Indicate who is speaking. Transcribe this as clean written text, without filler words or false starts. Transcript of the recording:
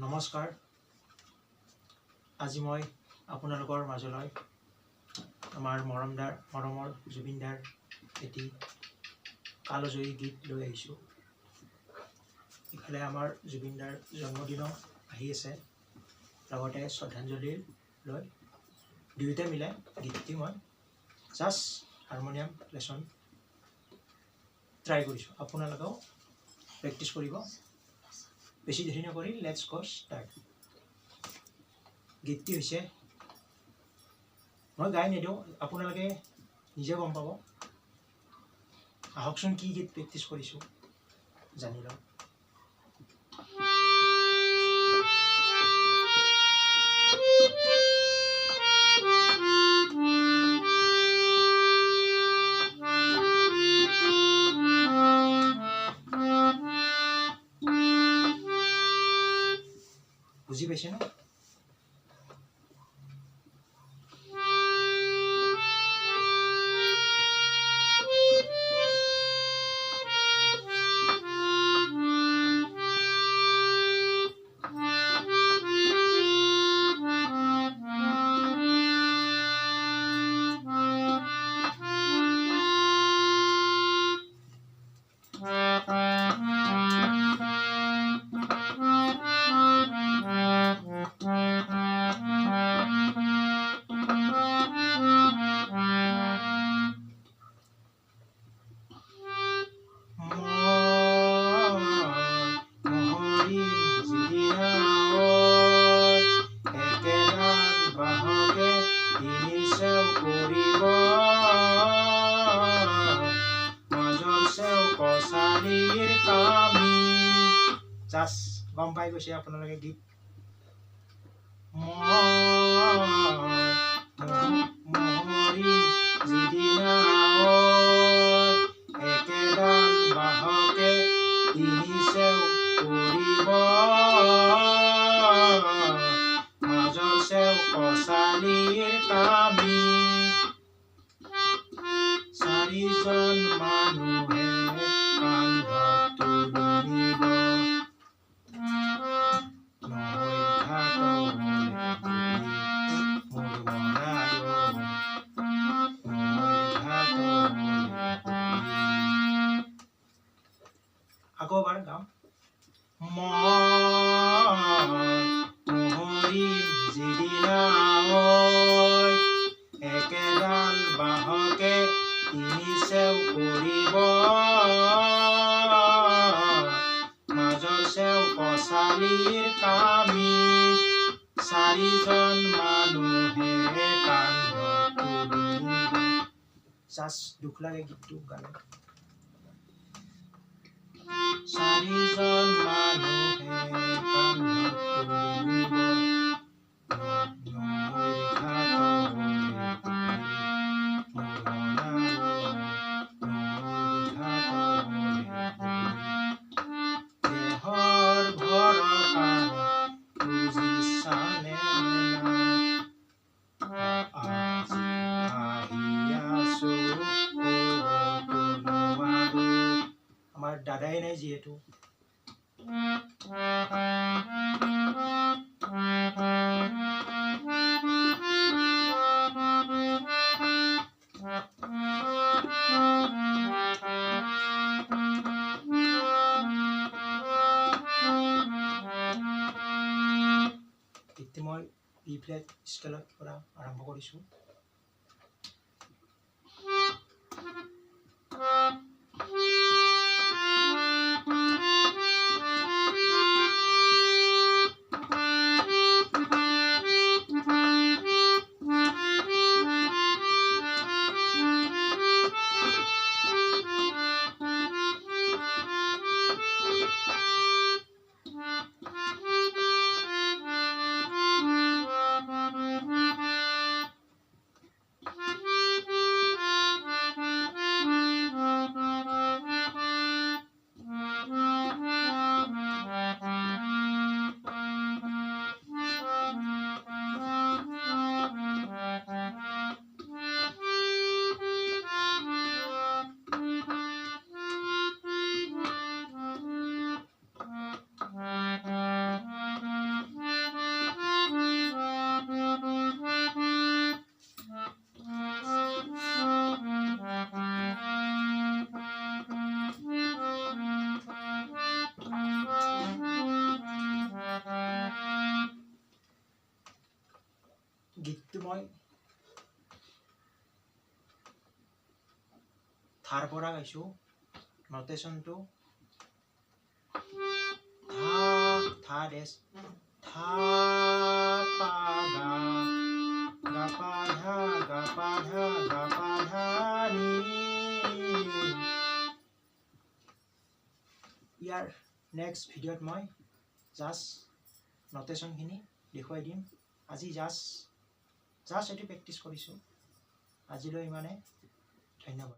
Speaker 1: নমস্কাৰ। আজি মই আপোনালোকৰ মাজলৈ আমাৰ মৰমৰ জুবিনদাৰ এটি কালজয়ী গীত লৈ আহিছোঁ। ইফালে আমাৰ জুবিনদাৰ জন্মদিনো আহি আছে, লগতে শ্ৰদ্ধাঞ্জলি লৈ দুয়োটা মিলাই গীতটি মই জাষ্ট হাৰমনিয়াম লেচন ট্ৰাই কৰিছোঁ। আপোনালোকেও প্ৰেক্টিছ কৰিব। বেছি দেৰি নকৰি লেটছ গো ষ্টাৰ্ট। গীতটি হৈছে, মই গাই নিদিওঁ, আপোনালোকে নিজে গম পাব। আহকচোন কি গীত প্ৰেক্টিছ কৰিছোঁ জানি লওক। বুজি পাইছে ন? জাষ্ট গম পাই গৈছে আপোনালোকে গীত। মহৰি যিদিনা একেডাল বাহকে তিনি চেও কৰিব, মাজৰ চেও কছাৰীৰ কামি, চাৰিজন মানুহে কান্ধত তুলি নিব, আকৌ এবাৰ গাম। মহৰি যিদিনা একেডাল বাহকে তিনি চেও কৰিব, মাজৰ চেও কছাৰীৰ কামি, চাৰিজন মানুহে কান্ধত তুলি নিব। জাষ্ট দুখ লাগে গীতটো গালে। চাৰিজন মানুহে কান্ধত তুলি নিব, নৈৰ ঘাটলৈ দেহৰ ভৰসা বুজিছানে না, আহি আছো আমাৰ দাদাই নাই যিহেতু। এতিয়া মই বি ফ্লেট স্কেলৰ পৰা আৰম্ভ কৰিছোঁ। গীতটো মই থাৰ পৰা গাইছোঁ নটেশ্যনটো থা দেশ থা পা গা গা পা ধা গা পা ধা গা পা ধা নি ইয়াৰ নেক্সট ভিডিঅ'ত মই জাষ্ট নটেশ্যনখিনি দেখুৱাই দিম আজি জাষ্ট এইটো প্ৰেক্টিছ কৰিছোঁ আজিলৈ ইমানে ধন্যবাদ